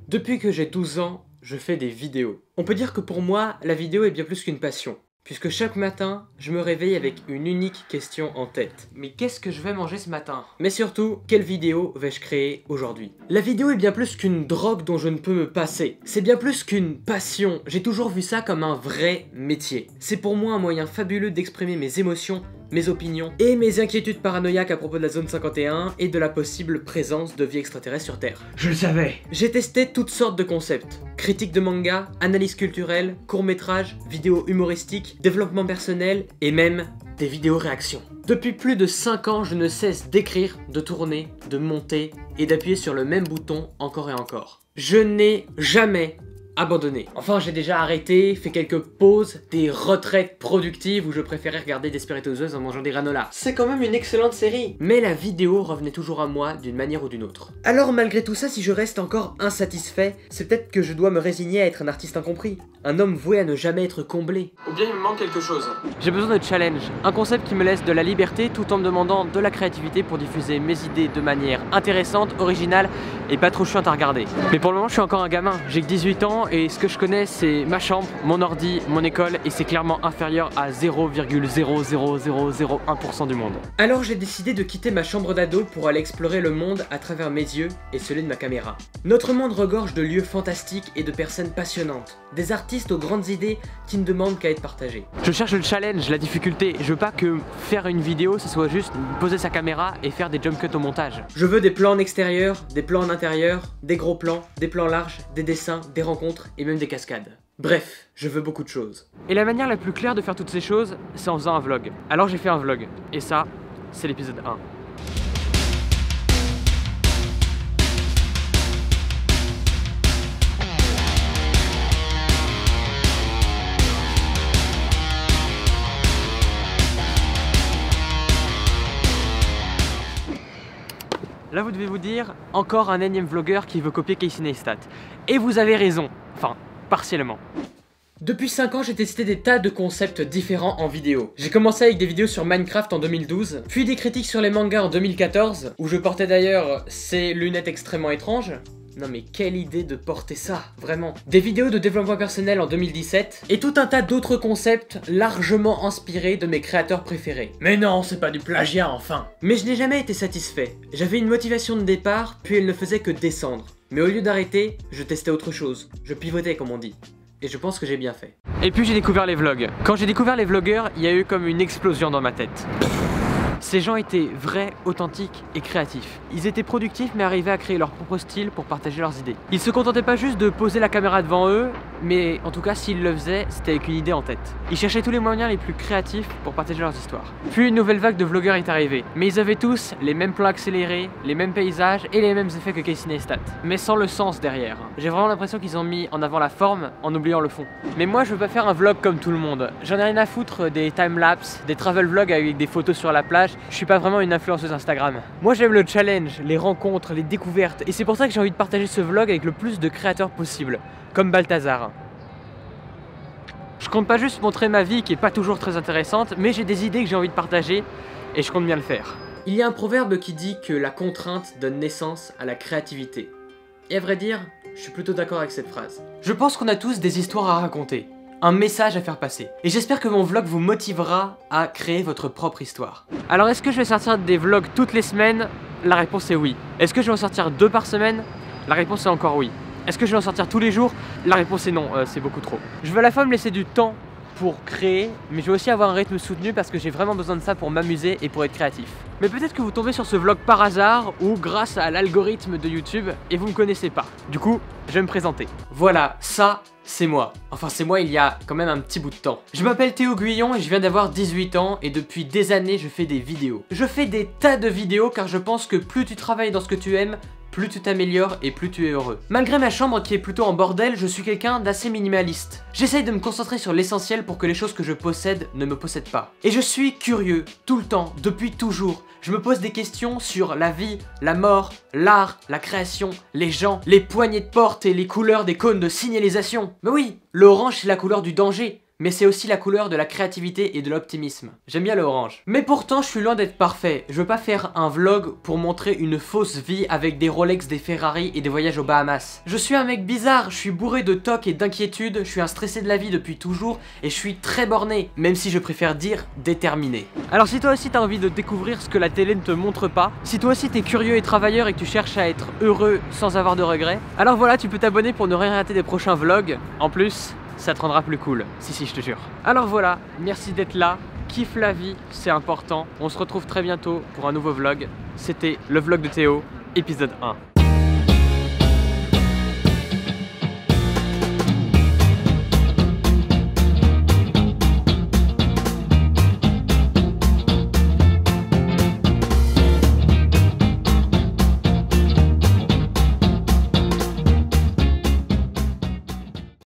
Depuis que j'ai 12 ans, je fais des vidéos. On peut dire que pour moi, la vidéo est bien plus qu'une passion. Puisque chaque matin, je me réveille avec une unique question en tête. Mais qu'est-ce que je vais manger ce matin? Mais surtout, quelle vidéo vais-je créer aujourd'hui? La vidéo est bien plus qu'une drogue dont je ne peux me passer. C'est bien plus qu'une passion. J'ai toujours vu ça comme un vrai métier. C'est pour moi un moyen fabuleux d'exprimer mes émotions, mes opinions et mes inquiétudes paranoïaques à propos de la zone 51 et de la possible présence de vie extraterrestre sur Terre. Je le savais. J'ai testé toutes sortes de concepts. Critique de manga, analyse culturelle, court-métrage, vidéos humoristiques, développement personnel et même des vidéos réactions. Depuis plus de 5 ans, je ne cesse d'écrire, de tourner, de monter et d'appuyer sur le même bouton encore et encore. Je n'ai jamais abandonné. Enfin, j'ai déjà arrêté, fait quelques pauses, des retraites productives où je préférais regarder Desperate Housewives en mangeant des granolas. C'est quand même une excellente série. Mais la vidéo revenait toujours à moi d'une manière ou d'une autre. Alors malgré tout ça, si je reste encore insatisfait, c'est peut-être que je dois me résigner à être un artiste incompris. Un homme voué à ne jamais être comblé. Ou bien il me manque quelque chose. J'ai besoin de challenge. Un concept qui me laisse de la liberté tout en me demandant de la créativité pour diffuser mes idées de manière intéressante, originale et pas trop chiante à regarder. Mais pour le moment, je suis encore un gamin. J'ai que 18 ans et ce que je connais, c'est ma chambre, mon ordi, mon école et c'est clairement inférieur à 0,00001% du monde. Alors j'ai décidé de quitter ma chambre d'ado pour aller explorer le monde à travers mes yeux et celui de ma caméra. Notre monde regorge de lieux fantastiques et de personnes passionnantes. Des artistes aux grandes idées qui ne demandent qu'à être partagées. Je cherche le challenge, la difficulté. Je veux pas que faire une vidéo, ce soit juste poser sa caméra et faire des jump cuts au montage. Je veux des plans en extérieur, des plans en intérieur, des gros plans, des plans larges, des dessins, des rencontres et même des cascades. Bref, je veux beaucoup de choses. Et la manière la plus claire de faire toutes ces choses, c'est en faisant un vlog. Alors j'ai fait un vlog. Et ça, c'est l'épisode 1. Là vous devez vous dire, encore un énième vlogueur qui veut copier Casey Neistat. Et vous avez raison, enfin, partiellement. Depuis 5 ans, j'ai testé des tas de concepts différents en vidéo. J'ai commencé avec des vidéos sur Minecraft en 2012, puis des critiques sur les mangas en 2014, où je portais d'ailleurs ces lunettes extrêmement étranges. Non mais quelle idée de porter ça, vraiment. Des vidéos de développement personnel en 2017, et tout un tas d'autres concepts largement inspirés de mes créateurs préférés. Mais non, c'est pas du plagiat enfin. Mais je n'ai jamais été satisfait. J'avais une motivation de départ, puis elle ne faisait que descendre. Mais au lieu d'arrêter, je testais autre chose. Je pivotais comme on dit. Et je pense que j'ai bien fait. Et puis j'ai découvert les vlogs. Quand j'ai découvert les vlogueurs, il y a eu comme une explosion dans ma tête. Ces gens étaient vrais, authentiques et créatifs. Ils étaient productifs mais arrivaient à créer leur propre style pour partager leurs idées. Ils se contentaient pas juste de poser la caméra devant eux, mais en tout cas s'ils le faisaient, c'était avec une idée en tête. Ils cherchaient tous les moyens les plus créatifs pour partager leurs histoires. Puis une nouvelle vague de vlogueurs est arrivée, mais ils avaient tous les mêmes plans accélérés, les mêmes paysages et les mêmes effets que Casey Neistat, mais sans le sens derrière. J'ai vraiment l'impression qu'ils ont mis en avant la forme en oubliant le fond. Mais moi je veux pas faire un vlog comme tout le monde. J'en ai rien à foutre des timelapses, des travel vlogs avec des photos sur la plage. Je suis pas vraiment une influenceuse Instagram. Moi j'aime le challenge, les rencontres, les découvertes et c'est pour ça que j'ai envie de partager ce vlog avec le plus de créateurs possible, comme Balthazar. Je compte pas juste montrer ma vie qui est pas toujours très intéressante, mais j'ai des idées que j'ai envie de partager et je compte bien le faire. Il y a un proverbe qui dit que la contrainte donne naissance à la créativité. Et à vrai dire, je suis plutôt d'accord avec cette phrase. Je pense qu'on a tous des histoires à raconter. Un message à faire passer. Et j'espère que mon vlog vous motivera à créer votre propre histoire. Alors est-ce que je vais sortir des vlogs toutes les semaines? La réponse est oui. Est-ce que je vais en sortir 2 par semaine? La réponse est encore oui. Est-ce que je vais en sortir tous les jours? La réponse est non, c'est beaucoup trop. Je veux à la fois me laisser du temps pour créer, mais je veux aussi avoir un rythme soutenu parce que j'ai vraiment besoin de ça pour m'amuser et pour être créatif. Mais peut-être que vous tombez sur ce vlog par hasard ou grâce à l'algorithme de YouTube et vous me connaissez pas. Du coup, je vais me présenter. Voilà, ça, c'est moi. Enfin, c'est moi il y a quand même un petit bout de temps. Je m'appelle Théo Guyon et je viens d'avoir 18 ans et depuis des années, je fais des vidéos. Je fais des tas de vidéos car je pense que plus tu travailles dans ce que tu aimes, plus tu t'améliores et plus tu es heureux. Malgré ma chambre qui est plutôt en bordel, je suis quelqu'un d'assez minimaliste. J'essaye de me concentrer sur l'essentiel pour que les choses que je possède ne me possèdent pas. Et je suis curieux, tout le temps, depuis toujours. Je me pose des questions sur la vie, la mort, l'art, la création, les gens, les poignées de porte et les couleurs des cônes de signalisation. Mais oui, l'orange c'est la couleur du danger. mais c'est aussi la couleur de la créativité et de l'optimisme. J'aime bien le orange. Mais pourtant, je suis loin d'être parfait. Je veux pas faire un vlog pour montrer une fausse vie avec des Rolex, des Ferrari et des voyages aux Bahamas. Je suis un mec bizarre, je suis bourré de tocs et d'inquiétudes, je suis un stressé de la vie depuis toujours et je suis très borné, même si je préfère dire déterminé. Alors si toi aussi t'as envie de découvrir ce que la télé ne te montre pas, si toi aussi t'es curieux et travailleur et que tu cherches à être heureux sans avoir de regrets, alors voilà, tu peux t'abonner pour ne rien rater des prochains vlogs. En plus, ça te rendra plus cool. Si, je te jure. Alors voilà, merci d'être là. Kiffe la vie, c'est important. On se retrouve très bientôt pour un nouveau vlog. C'était le vlog de Théo, épisode 1.